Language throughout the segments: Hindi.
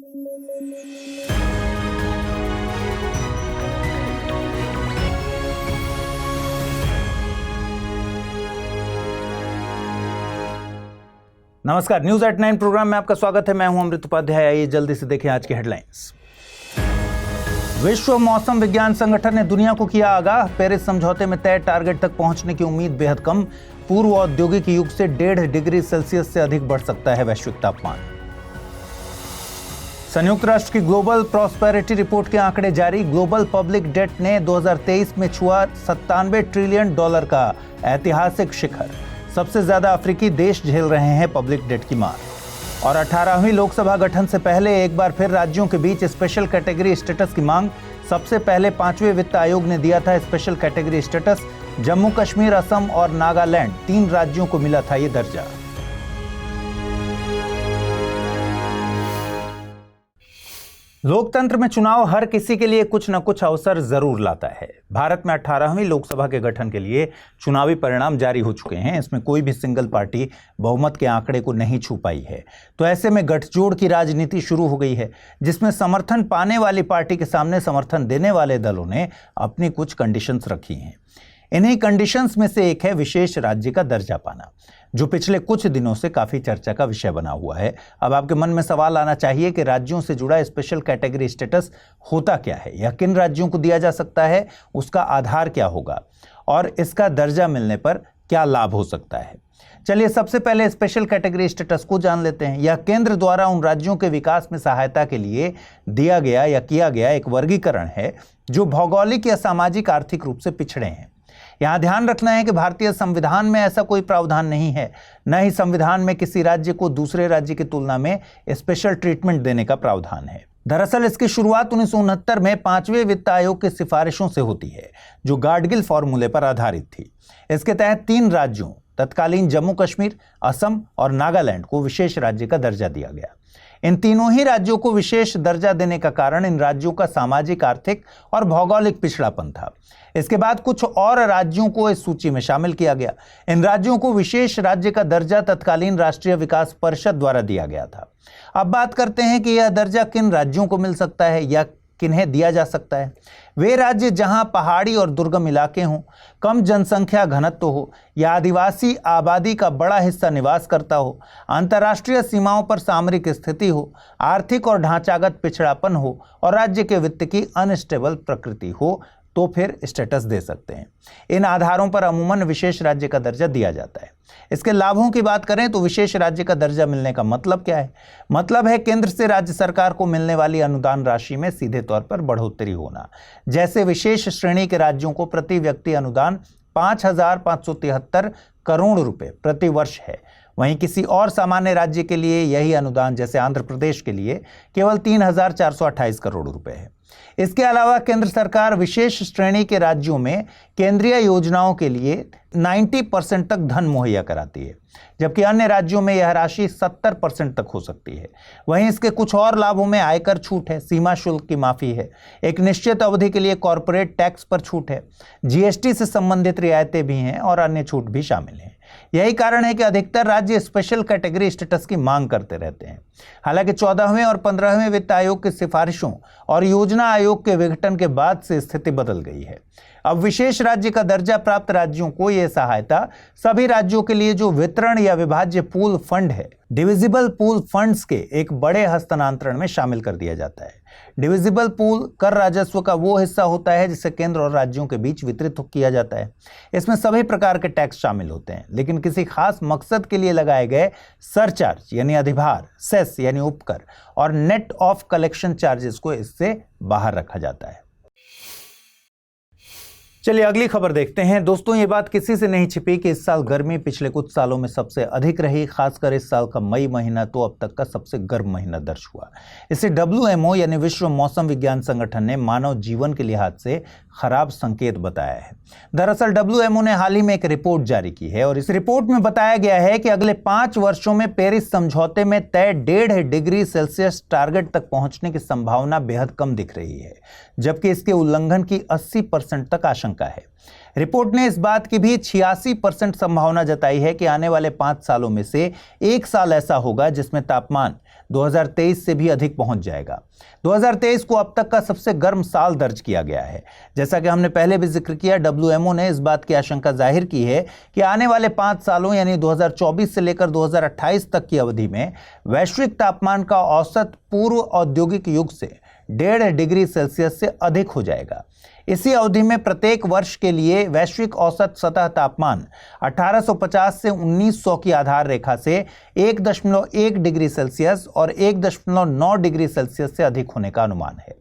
नमस्कार, न्यूज एट 9 प्रोग्राम में आपका स्वागत है। मैं हूं अमृत उपाध्याय। आइए जल्दी से देखें आज की हेडलाइंस। विश्व मौसम विज्ञान संगठन ने दुनिया को किया आगाह, पेरिस समझौते में तय टारगेट तक पहुंचने की उम्मीद बेहद कम। पूर्व औद्योगिक युग से 1.5 डिग्री सेल्सियस से अधिक बढ़ सकता है वैश्विक तापमान। संयुक्त राष्ट्र की ग्लोबल प्रॉस्पेरिटी रिपोर्ट के आंकड़े जारी। ग्लोबल पब्लिक डेट ने 2023 में छुआ $97 ट्रिलियन का ऐतिहासिक शिखर। सबसे ज्यादा अफ्रीकी देश झेल रहे हैं पब्लिक डेट की मार। और 18वीं लोकसभा गठन से पहले एक बार फिर राज्यों के बीच स्पेशल कैटेगरी स्टेटस की मांग। सबसे पहले 5वें वित्त आयोग ने दिया था special category status. Jammu Kashmir, Assam और नागालैंड 3 राज्यों को मिला था ये दर्जा। लोकतंत्र में चुनाव हर किसी के लिए कुछ न कुछ अवसर जरूर लाता है। भारत में 18वीं लोकसभा के गठन के लिए चुनावी परिणाम जारी हो चुके हैं। इसमें कोई भी सिंगल पार्टी बहुमत के आंकड़े को नहीं छू पाई है। तो ऐसे में गठजोड़ की राजनीति शुरू हो गई है, जिसमें समर्थन पाने वाली पार्टी के सामने समर्थन देने वाले दलों ने अपनी कुछ कंडीशंस रखी हैं। इन्हीं कंडीशंस में से एक है विशेष राज्य का दर्जा पाना, जो पिछले कुछ दिनों से काफी चर्चा का विषय बना हुआ है। अब आपके मन में सवाल आना चाहिए कि राज्यों से जुड़ा स्पेशल कैटेगरी स्टेटस होता क्या है, या किन राज्यों को दिया जा सकता है, उसका आधार क्या होगा और इसका दर्जा मिलने पर क्या लाभ हो सकता है। चलिए सबसे पहले स्पेशल कैटेगरी स्टेटस को जान लेते हैं। यह केंद्र द्वारा उन राज्यों के विकास में सहायता के लिए दिया गया या किया गया एक वर्गीकरण है जो भौगोलिक या सामाजिक आर्थिक रूप से पिछड़े हैं। यहां ध्यान रखना है कि भारतीय संविधान में ऐसा कोई प्रावधान नहीं है, न ही संविधान में किसी राज्य को दूसरे राज्य की तुलना में स्पेशल ट्रीटमेंट देने का प्रावधान है। दरअसल इसकी शुरुआत 1969 में 5वें वित्त आयोग की सिफारिशों से होती है, जो गाडगिल फॉर्मूले पर आधारित थी। इसके तहत 3 राज्यों, तत्कालीन जम्मू कश्मीर, असम और नागालैंड को विशेष राज्य का दर्जा दिया गया। इन तीनों ही राज्यों को विशेष दर्जा देने का कारण इन राज्यों का सामाजिक, आर्थिक और भौगोलिक पिछड़ापन था। इसके बाद कुछ और राज्यों को इस सूची में शामिल किया गया। इन राज्यों को विशेष राज्य का दर्जा तत्कालीन राष्ट्रीय विकास परिषद द्वारा दिया गया था। अब बात करते हैं कि यह दर्जा किन राज्यों को मिल सकता है या किन्हें दिया जा सकता है। वे राज्य जहां पहाड़ी और दुर्गम इलाके हों, कम जनसंख्या घनत्व हो या आदिवासी आबादी का बड़ा हिस्सा निवास करता हो, अंतर्राष्ट्रीय सीमाओं पर सामरिक स्थिति हो, आर्थिक और ढांचागत पिछड़ापन हो और राज्य के वित्त की अनस्टेबल प्रकृति हो, तो फिर स्टेटस दे सकते हैं। इन आधारों पर अमूमन विशेष राज्य का दर्जा दिया जाता है। इसके लाभों की बात करें तो विशेष राज्य का दर्जा मिलने का मतलब क्या है? मतलब है केंद्र से राज्य सरकार को मिलने वाली अनुदान राशि में सीधे तौर पर बढ़ोतरी होना। जैसे विशेष श्रेणी के राज्यों को प्रति व्यक्ति अनुदान 5,573 करोड़ रुपए प्रति वर्ष है, वहीं किसी और सामान्य राज्य के लिए यही अनुदान, जैसे आंध्र प्रदेश के लिए, केवल 3,428 करोड़ रुपए है। इसके अलावा केंद्र सरकार विशेष श्रेणी के राज्यों में केंद्रीय योजनाओं के लिए 90% तक धन मुहैया कराती है, जबकि अन्य राज्यों में यह राशि 70% तक हो सकती है। वहीं इसके कुछ और लाभों में आयकर छूट है, सीमा शुल्क की माफी है, एक निश्चित अवधि के लिए कॉरपोरेट टैक्स पर छूट है, जीएसटी से संबंधित रियायतें भी हैं और अन्य छूट भी शामिल हैं। यही कारण है कि अधिकतर राज्य स्पेशल कैटेगरी स्टेटस की मांग करते रहते हैं। हालांकि 14वें और 15वें वित्त आयोग की सिफारिशों और योजना आयोग के विघटन के बाद से स्थिति बदल गई है। अब विशेष राज्य का दर्जा प्राप्त राज्यों को यह सहायता सभी राज्यों के लिए जो वितरण या विभाज्य पूल फंड है, डिविजिबल पूल फंड्स के एक बड़े हस्तांतरण में शामिल कर दिया जाता है। डिविजिबल पूल कर राजस्व का वो हिस्सा होता है जिसे केंद्र और राज्यों के बीच वितरित किया जाता है। इसमें सभी प्रकार के टैक्स शामिल होते हैं, लेकिन किसी खास मकसद के लिए लगाए गए सरचार्ज यानी अधिभार, सेस यानी उपकर और नेट ऑफ कलेक्शन चार्जेस को इससे बाहर रखा जाता है। चलिए अगली खबर देखते हैं। दोस्तों, ये बात किसी से नहीं छिपी कि इस साल गर्मी पिछले कुछ सालों में सबसे अधिक रही। खासकर इस साल का मई महीना तो अब तक का सबसे गर्म महीना दर्ज हुआ। इसे WMO यानी विश्व मौसम विज्ञान संगठन ने मानव जीवन के लिहाज से खराब संकेत बताया है। दरअसल WMO ने हाल ही में एक रिपोर्ट जारी की है और इस रिपोर्ट में बताया गया है कि अगले 5 वर्षों में पेरिस समझौते में तय 1.5 डिग्री सेल्सियस टारगेट तक पहुंचने की संभावना बेहद कम दिख रही है, जबकि इसके उल्लंघन की 80% तक आशंका है। रिपोर्ट ने इस बात की भी 86% संभावना जताई है कि आने वाले 5 सालों में से एक साल ऐसा होगा जिसमें तापमान 2023 से भी अधिक पहुंच जाएगा। 2023 को अब तक का सबसे गर्म साल दर्ज किया गया है। जैसा कि हमने पहले भी जिक्र किया, WMO ने इस बात की आशंका जाहिर की है कि आने वाले 5 सालों यानी 2024 से लेकर 2028 तक की अवधि में वैश्विक तापमान का औसत पूर्व औद्योगिक युग से 1.5 डिग्री सेल्सियस से अधिक हो जाएगा। इसी अवधि में प्रत्येक वर्ष के लिए वैश्विक औसत सतह तापमान 1850 से 1900 की आधार रेखा से 1.1 डिग्री सेल्सियस और 1.9 डिग्री सेल्सियस से अधिक होने का अनुमान है।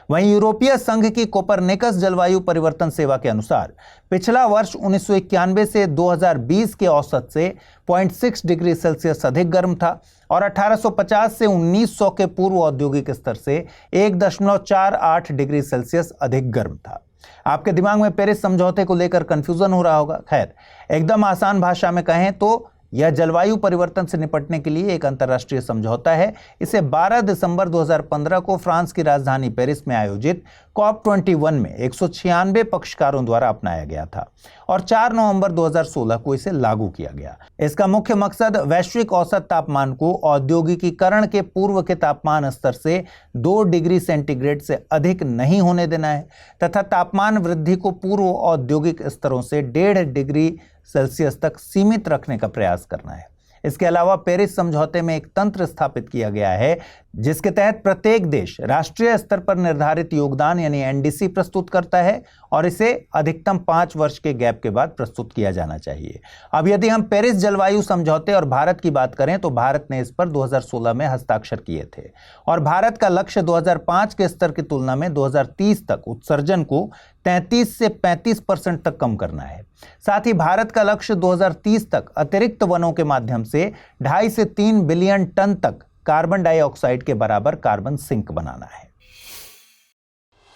वहीं यूरोपीय संघ की कोपरनिकस जलवायु परिवर्तन सेवा के अनुसार पिछला वर्ष 1991 से 2020 के औसत से 0.6 डिग्री सेल्सियस अधिक गर्म था और 1850 से 1900 के पूर्व औद्योगिक स्तर से 1.48 डिग्री सेल्सियस अधिक गर्म था। आपके दिमाग में पेरिस समझौते को लेकर कंफ्यूजन हो रहा होगा। खैर, एकदम आसान भाषा में कहें तो यह जलवायु परिवर्तन से निपटने के लिए एक अंतर्राष्ट्रीय समझौता है। इसे 12 दिसंबर 2015 को फ्रांस की राजधानी पेरिस में आयोजित COP21 में 196 पक्षकारों द्वारा अपनाया गया था और 4 नवंबर 2016 को इसे लागू किया गया। इसका मुख्य मकसद वैश्विक औसत तापमान को औद्योगिकीकरण के पूर्व के तापमान स्तर से 2 डिग्री सेंटीग्रेड से अधिक नहीं होने देना है तथा तापमान वृद्धि को पूर्व औद्योगिक स्तरों से 1.5 डिग्री सेल्सियस तक सीमित रखने का प्रयास करना है। इसके अलावा पेरिस समझौते में एक तंत्र स्थापित किया गया है जिसके तहत प्रत्येक देश राष्ट्रीय स्तर पर निर्धारित योगदान यानी NDC प्रस्तुत करता है और इसे अधिकतम 5 वर्ष के गैप के बाद प्रस्तुत किया जाना चाहिए। अब यदि हम पेरिस जलवायु समझौते और भारत की बात करें तो भारत ने इस पर 2016 में हस्ताक्षर किए थे और भारत का लक्ष्य 2005 के स्तर की तुलना में 2030 तक उत्सर्जन को 33 से 35% तक कम करना है। साथ ही भारत का लक्ष्य 2030 तक अतिरिक्त वनों के माध्यम से 2.5 से 3 बिलियन टन तक कार्बन डाइऑक्साइड के बराबर कार्बन सिंक बनाना है।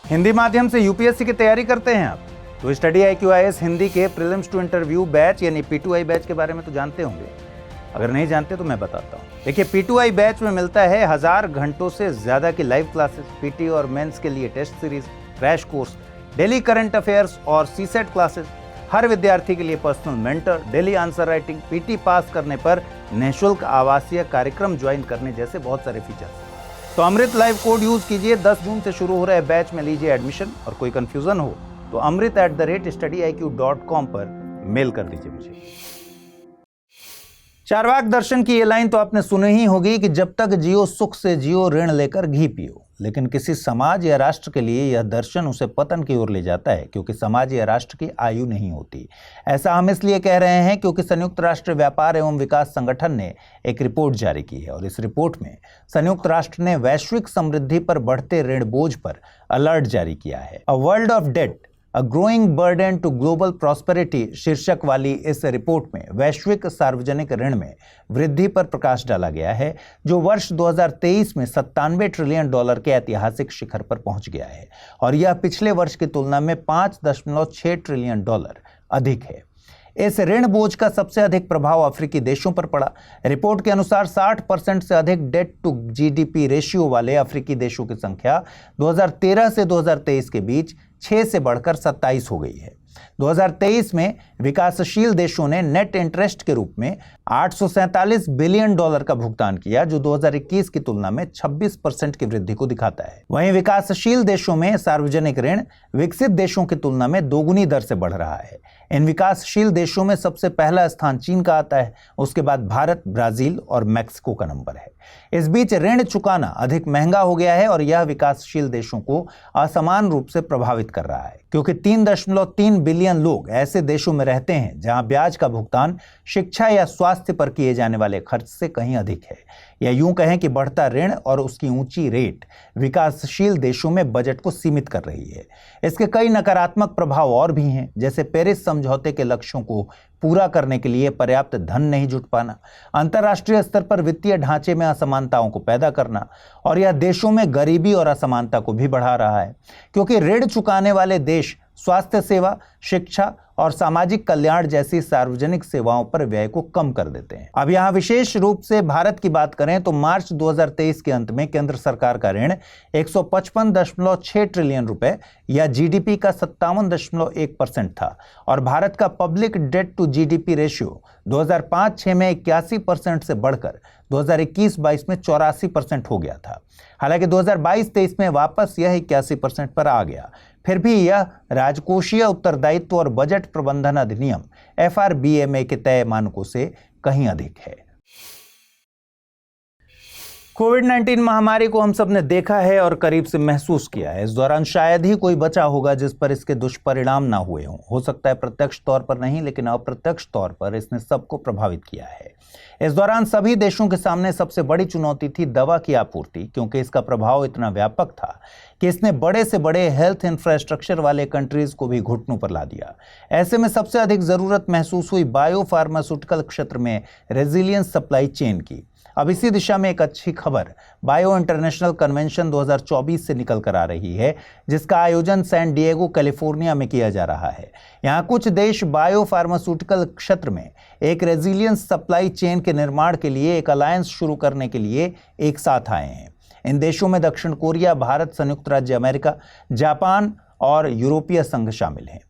हिंदी माध्यम से यूपीएससी की तैयारी करते हैं आप तो स्टडी IQ-IAS हिंदी के प्रीलिम्स टू इंटरव्यू बैच यानी P2I बैच के बारे में तो जानते होंगे। अगर नहीं जानते तो मैं बताता हूँ। देखिए, P2I बैच में मिलता है 1000 घंटों से ज्यादा की लाइव क्लासेस, PT और मेंस के लिए test series, crash course, daily current affairs और CSET क्लासेस, हर विद्यार्थी के लिए personal mentor, daily answer writing, PT pass करने पर निःशुल्क आवासीय कार्यक्रम ज्वाइन करने जैसे बहुत सारे फीचर्स। तो अमृत लाइव कोड यूज कीजिए। 10 जून से शुरू हो रहे बैच में लीजिए एडमिशन और कोई कंफ्यूजन हो तो amrit@studiiq.com पर मेल कर दीजिए मुझे। चारवाक दर्शन की ये लाइन तो आपने सुनी ही होगी कि जब तक जियो सुख से जियो, ऋण लेकर घी पियो। लेकिन किसी समाज या राष्ट्र के लिए यह दर्शन उसे पतन की ओर ले जाता है क्योंकि समाज या राष्ट्र की आयु नहीं होती। ऐसा हम इसलिए कह रहे हैं क्योंकि संयुक्त राष्ट्र व्यापार एवं विकास संगठन ने एक रिपोर्ट जारी की है और इस रिपोर्ट में संयुक्त राष्ट्र ने वैश्विक समृद्धि पर बढ़ते ऋण बोझ पर अलर्ट जारी किया है। A world of debt, a growing burden to global prosperity शीर्षक वाली इस रिपोर्ट में वैश्विक सार्वजनिक ऋण में वृद्धि पर प्रकाश डाला गया है जो वर्ष 2023 में $97 ट्रिलियन के ऐतिहासिक शिखर पर पहुंच गया है और यह पिछले वर्ष की तुलना में $5.6 ट्रिलियन अधिक है। इस ऋण बोझ का सबसे अधिक प्रभाव अफ्रीकी देशों पर पड़ा। रिपोर्ट के अनुसार 60% से अधिक डेट टू GDP रेशियो वाले अफ्रीकी देशों की संख्या 2013 से 2023 के बीच 6 से बढ़कर 27 हो गई है। 2023 में विकासशील देशों ने नेट इंटरेस्ट के रूप में $847 बिलियन का भुगतान किया जो 2021 की तुलना में 26% की वृद्धि को दिखाता है। वहीं विकासशील देशों में सार्वजनिक ऋण विकसित देशों की तुलना में दोगुनी दर से बढ़ रहा है। इन विकासशील देशों में सबसे पहला स्थान चीन का आता है, उसके बाद भारत, ब्राजील और मैक्सिको का नंबर है। इस बीच ऋण चुकाना अधिक महंगा हो गया है और यह विकासशील देशों को असमान रूप से प्रभावित कर रहा है क्योंकि 3.3 बिलियन लोग ऐसे देशों में रहते हैं जहां ब्याज का भुगतान शिक्षा या स्वास्थ्य पर किए जाने वाले खर्च से कहीं अधिक है। या यूं कहें कि बढ़ता ऋण और उसकी ऊंची रेट विकासशील देशों में बजट को सीमित कर रही है। इसके कई नकारात्मक प्रभाव और भी हैं, जैसे पेरिस समझौते के लक्ष्यों को पूरा करने के लिए पर्याप्त धन नहीं जुट पाना, अंतर्राष्ट्रीय स्तर पर वित्तीय ढांचे में असमानताओं को पैदा करना और यह देशों में गरीबी और असमानता को भी बढ़ा रहा है क्योंकि ऋण चुकाने वाले देश स्वास्थ्य सेवा, शिक्षा और सामाजिक कल्याण जैसी सार्वजनिक सेवाओं पर व्यय को कम कर देते हैं। अब यहाँ विशेष रूप से भारत की बात करें तो मार्च 2023 के अंत में केंद्र सरकार का ऋण 155.6 ट्रिलियन रुपए या जीडीपी का 57.1% था और भारत का public debt to GDP ratio 2005-6 में 81% से बढ़कर 2021-22 में 84% हो गया था। हालांकि 2022-23 में वापस यह 81% पर आ गया। फिर भी यह राजकोषीय उत्तरदायित्व और बजट प्रबंधन अधिनियम FRBMA के तय मानकों से कहीं अधिक है। कोविड-19 महामारी को हम सब ने देखा है और करीब से महसूस किया है। इस दौरान शायद ही कोई बचा होगा जिस पर इसके दुष्परिणाम ना हुए हों। हो सकता है प्रत्यक्ष तौर पर नहीं, लेकिन अप्रत्यक्ष तौर पर इसने सबको प्रभावित किया है। इस दौरान सभी देशों के सामने सबसे बड़ी चुनौती थी दवा की आपूर्ति, क्योंकि इसका प्रभाव इतना व्यापक था कि इसने बड़े से बड़े हेल्थ इंफ्रास्ट्रक्चर वाले कंट्रीज को भी घुटनों पर ला दिया। ऐसे में सबसे अधिक जरूरत महसूस हुई बायो फार्मास्यूटिकल क्षेत्र में रेजिलियंस सप्लाई चेन की। अब इसी दिशा में एक अच्छी खबर बायो इंटरनेशनल कन्वेंशन 2024 से निकल कर आ रही है, जिसका आयोजन सैन डिएगो कैलिफोर्निया में किया जा रहा है। यहाँ कुछ देश बायो फार्मास्यूटिकल क्षेत्र में एक रेजिलियंस सप्लाई चेन के निर्माण के लिए एक अलायंस शुरू करने के लिए एक साथ आए हैं। इन देशों में दक्षिण कोरिया, भारत, संयुक्त राज्य अमेरिका, जापान और यूरोपीय संघ शामिल हैं।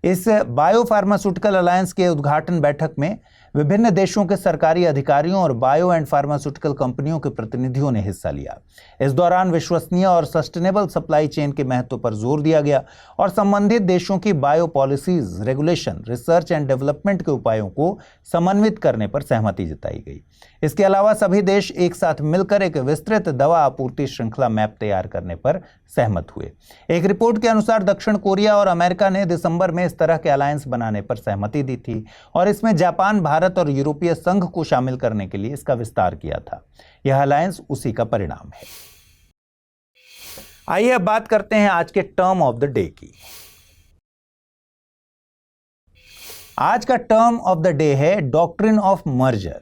इस बायो फार्मास्यूटिकल अलायंस के उद्घाटन बैठक में विभिन्न देशों के सरकारी अधिकारियों और बायो एंड फार्मास्यूटिकल कंपनियों के प्रतिनिधियों ने हिस्सा लिया। इस दौरान विश्वसनीय और सस्टेनेबल सप्लाई चेन के महत्व पर जोर दिया गया और संबंधित देशों की bio policies, regulation, research and development के उपायों को समन्वित करने पर सहमति जताई गई। इसके अलावा सभी देश एक साथ मिलकर एक विस्तृत दवा आपूर्ति श्रृंखला मैप तैयार करने पर सहमत हुए। एक रिपोर्ट के अनुसार दक्षिण कोरिया और अमेरिका ने दिसंबर में इस तरह के अलायंस बनाने पर सहमति दी थी और इसमें जापान, भारत और यूरोपीय संघ को शामिल करने के लिए इसका विस्तार किया था। यह अलायंस उसी का परिणाम है। आइए अब बात करते हैं आज के टर्म ऑफ द डे की। आज का टर्म ऑफ द डे है डॉक्ट्रिन ऑफ मर्जर।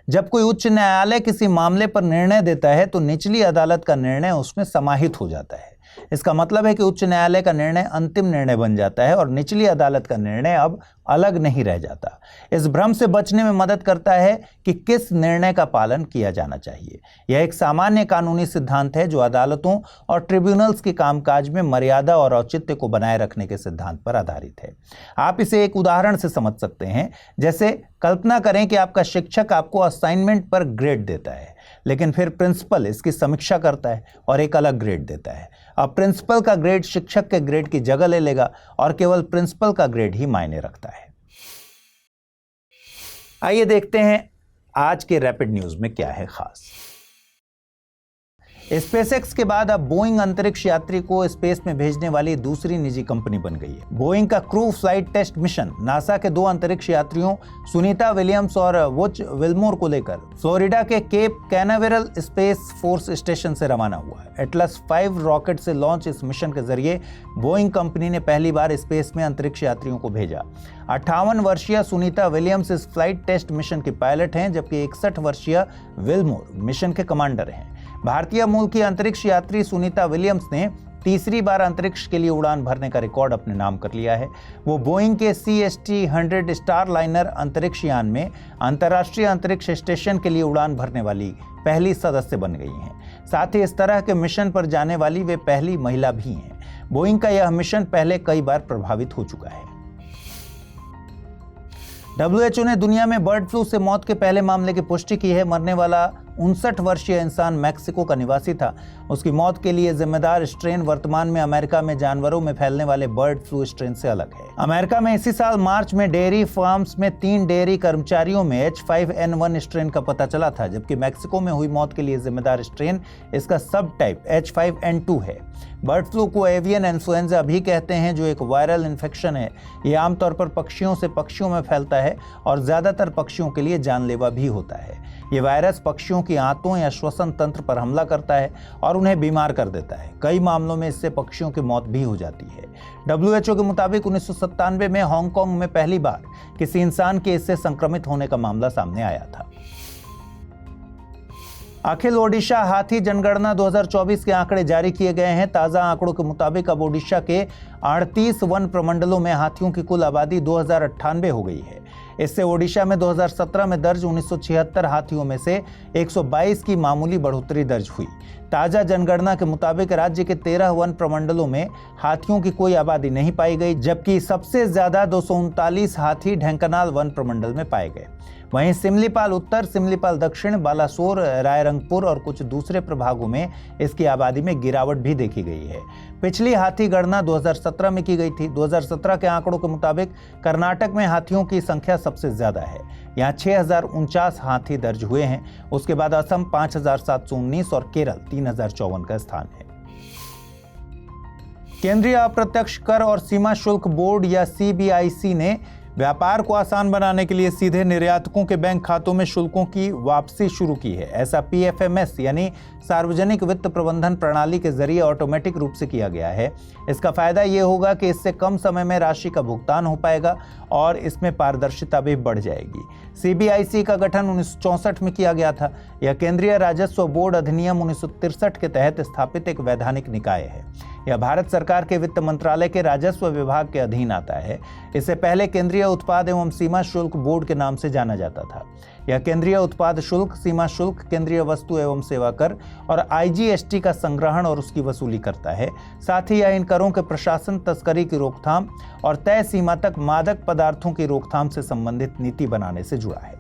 जब कोई उच्च न्यायालय किसी मामले पर निर्णय देता है तो निचली अदालत का निर्णय उसमें समाहित हो जाता है। इसका मतलब है कि उच्च न्यायालय का निर्णय अंतिम निर्णय बन जाता है और निचली अदालत का निर्णय अब अलग नहीं रह जाता। इस भ्रम से बचने में मदद करता है कि किस निर्णय का पालन किया जाना चाहिए। यह एक सामान्य कानूनी सिद्धांत है जो अदालतों और ट्रिब्यूनल्स के कामकाज में मर्यादा और औचित्य को बनाए रखने के सिद्धांत पर आधारित है। आप इसे एक उदाहरण से समझ सकते हैं। जैसे कल्पना करें कि आपका शिक्षक आपको असाइनमेंट पर ग्रेड देता है, लेकिन फिर प्रिंसिपल इसकी समीक्षा करता है और एक अलग ग्रेड देता है। अब प्रिंसिपल का ग्रेड शिक्षक के ग्रेड की जगह ले लेगा और केवल प्रिंसिपल का ग्रेड ही मायने रखता है। आइए देखते हैं आज के रैपिड न्यूज में क्या है खास। स्पेसएक्स के बाद अब बोइंग अंतरिक्ष यात्री को स्पेस में भेजने वाली दूसरी निजी कंपनी बन गई है। बोइंग का crew flight test mission NASA के 2 अंतरिक्ष यात्रियों सुनीता विलियम्स और वुच विल्मोर को लेकर फ्लोरिडा के Cape Canaveral space force station से रवाना हुआ है। एटलस 5 रॉकेट से लॉन्च इस मिशन के जरिए बोइंग कंपनी ने पहली बार स्पेस में अंतरिक्ष यात्रियों को भेजा। 58 वर्षीय सुनीता विलियम्स इस फ्लाइट टेस्ट मिशन की पायलट हैं, जबकि 61 वर्षीय विल्मोर मिशन के कमांडर हैं। भारतीय मूल की अंतरिक्ष यात्री सुनीता विलियम्स ने तीसरी बार अंतरिक्ष के लिए उड़ान भरने का रिकॉर्ड अपने नाम कर लिया है। वो बोइंग के CST-100 स्टार लाइनर अंतरिक्ष यान में अंतर्राष्ट्रीय अंतरिक्ष स्टेशन के लिए उड़ान भरने वाली पहली सदस्य बन गई हैं। साथ ही इस तरह के मिशन पर जाने वाली वे पहली महिला भी हैं। बोइंग का यह मिशन पहले कई बार प्रभावित हो चुका है। WHO ने दुनिया में बर्ड फ्लू से मौत के पहले मामले की पुष्टि की है। मरने वाला 59 वर्षीय इंसान मैक्सिको का निवासी था। उसकी मौत के लिए जिम्मेदार स्ट्रेन वर्तमान में अमेरिका में जानवरों में फैलने वाले बर्ड फ्लू स्ट्रेन से अलग है। अमेरिका में इसी साल मार्च में डेयरी फार्म्स में 3 डेयरी कर्मचारियों में H5N1 स्ट्रेन का पता चला था, जबकि मैक्सिको में हुई मौत के लिए जिम्मेदार स्ट्रेन इसका सब टाइप H5N2 है। बर्ड फ्लू को एवियन इन्फ्लुएंजा भी कहते हैं, जो एक वायरल इन्फेक्शन है। ये आमतौर पर पक्षियों से पक्षियों में फैलता है और ज़्यादातर पक्षियों के लिए जानलेवा भी होता है। ये वायरस पक्षियों की आंतों या श्वसन तंत्र पर हमला करता है और उन्हें बीमार कर देता है। कई मामलों में इससे पक्षियों की मौत भी हो जाती है। WHO के मुताबिक 1997 में हांगकांग में पहली बार किसी इंसान के इससे संक्रमित होने का मामला सामने आया था। अखिल ओडिशा हाथी जनगणना 2024 के आंकड़े जारी किए गए हैं। ताजा आंकड़ों के मुताबिक अब ओडिशा के 38 वन प्रमंडलों में हाथियों की कुल आबादी 2098 हो गई है। इससे ओडिशा में 2017 में दर्ज 1976 हाथियों में से 122 की मामूली बढ़ोतरी दर्ज हुई। ताजा जनगणना के मुताबिक राज्य के 13 वन प्रमंडलों में हाथियों की कोई आबादी नहीं पाई गई, जबकि सबसे ज्यादा 239 हाथी ढेंकनाल वन प्रमंडल में पाए गए। वहीं सिमलीपाल उत्तर, सिमलीपाल दक्षिण, बालासोर, रायरंगपुर और कुछ दूसरे प्रभागों में इसकी आबादी में गिरावट भी देखी गई है। पिछली हाथी गणना 2017 में की गई थी। 2017 के आंकड़ों के मुताबिक कर्नाटक में हाथियों की संख्या सबसे ज्यादा है। यहाँ 6049 हाथी दर्ज हुए हैं। उसके बाद असम 5719 और केरल 3054 का स्थान है। केंद्रीय अप्रत्यक्ष कर और सीमा शुल्क बोर्ड या CBIC ने व्यापार को आसान बनाने के लिए सीधे निर्यातकों के बैंक खातों में शुल्कों की वापसी शुरू की है। ऐसा PFMS यानी सार्वजनिक वित्त प्रबंधन प्रणाली के जरिए ऑटोमेटिक रूप से किया गया है। इसका फायदा ये होगा कि इससे कम समय में राशि का भुगतान हो पाएगा और इसमें पारदर्शिता भी बढ़ जाएगी। CBIC का गठन 1964 में किया गया था। यह केंद्रीय राजस्व बोर्ड अधिनियम 1963 के तहत स्थापित एक वैधानिक निकाय है। यह भारत सरकार के वित्त मंत्रालय के राजस्व विभाग के अधीन आता है। इससे पहले केंद्रीय उत्पाद एवं सीमा शुल्क बोर्ड के नाम से जाना जाता था। यह केंद्रीय उत्पाद शुल्क, सीमा शुल्क, केंद्रीय वस्तु एवं सेवा कर और IGST का संग्रहण और उसकी वसूली करता है। साथ ही यह इन करों के प्रशासन, तस्करी की रोकथाम और तय सीमा तक मादक पदार्थों की रोकथाम से संबंधित नीति बनाने से जुड़ा है।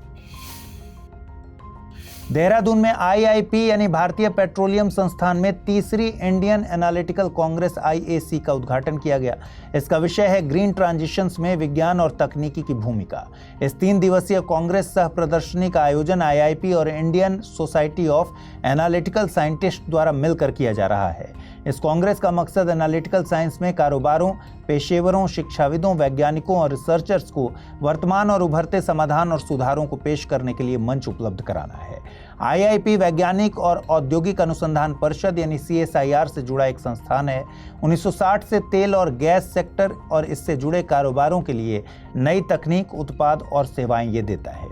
देहरादून में IIP यानी भारतीय पेट्रोलियम संस्थान में तीसरी इंडियन एनालिटिकल कांग्रेस IAC का उद्घाटन किया गया। इसका विषय है ग्रीन ट्रांजिशंस में विज्ञान और तकनीकी की भूमिका। इस 3 दिवसीय कांग्रेस सह प्रदर्शनी का आयोजन IIP और Indian society of analytical scientist द्वारा मिलकर किया जा रहा है। इस कांग्रेस का मकसद एनालिटिकल साइंस में कारोबारों, पेशेवरों, शिक्षाविदों, वैज्ञानिकों और रिसर्चर्स को वर्तमान और उभरते समाधान और सुधारों को पेश करने के लिए मंच उपलब्ध कराना है। IIP वैज्ञानिक और औद्योगिक अनुसंधान परिषद यानी CSIR से जुड़ा एक संस्थान है। 1960 से तेल और गैस सेक्टर और इससे जुड़े कारोबारों के लिए नई तकनीक, उत्पाद और सेवाएं ये देता है।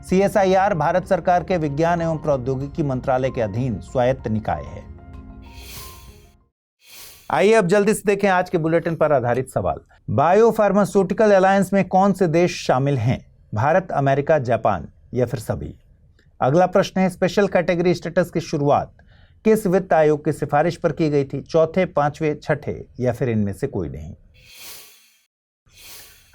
CSIR भारत सरकार के विज्ञान एवं प्रौद्योगिकी मंत्रालय के अधीन स्वायत्त निकाय है। आइए अब जल्दी से देखें आज के बुलेटिन पर आधारित सवाल। बायोफार्मास्यूटिकल अलायंस में कौन से देश शामिल हैं? भारत, अमेरिका, जापान या फिर सभी? अगला प्रश्न है, स्पेशल कैटेगरी स्टेटस की शुरुआत किस वित्त आयोग की सिफारिश पर की गई थी? चौथे, पांचवें, छठे या फिर इनमें से कोई नहीं?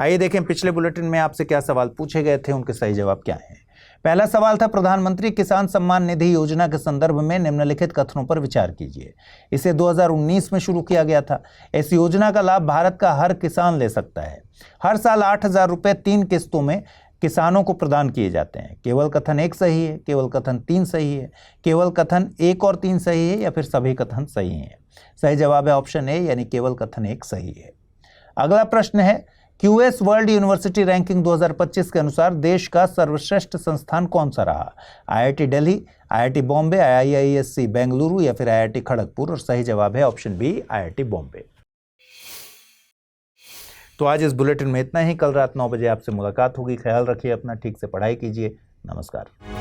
आइए देखें पिछले बुलेटिन में आपसे क्या सवाल पूछे गए थे, उनके सही जवाब क्या हैं। पहला सवाल था, प्रधानमंत्री किसान सम्मान निधि योजना के संदर्भ में निम्नलिखित कथनों पर विचार कीजिए। इसे 2019 में शुरू किया गया था। इस योजना का लाभ भारत का हर किसान ले सकता है। हर साल 8,000 रुपए 3 किस्तों में किसानों को प्रदान किए जाते हैं। केवल कथन 1 सही है, केवल कथन 3 सही है, केवल कथन 1 और 3 सही है या फिर सभी कथन सही हैं? सही जवाब है ऑप्शन ए यानी केवल कथन 1 सही है। अगला प्रश्न है, QS वर्ल्ड यूनिवर्सिटी रैंकिंग 2025 के अनुसार देश का सर्वश्रेष्ठ संस्थान कौन सा रहा? IIT Delhi, IIT Bombay, IISc Bengaluru या फिर IIT खड़गपुर? और सही जवाब है ऑप्शन बी IIT बॉम्बे। तो आज इस बुलेटिन में इतना ही। कल रात 9 बजे आपसे मुलाकात होगी। ख्याल रखिए अपना, ठीक से पढ़ाई कीजिए। नमस्कार।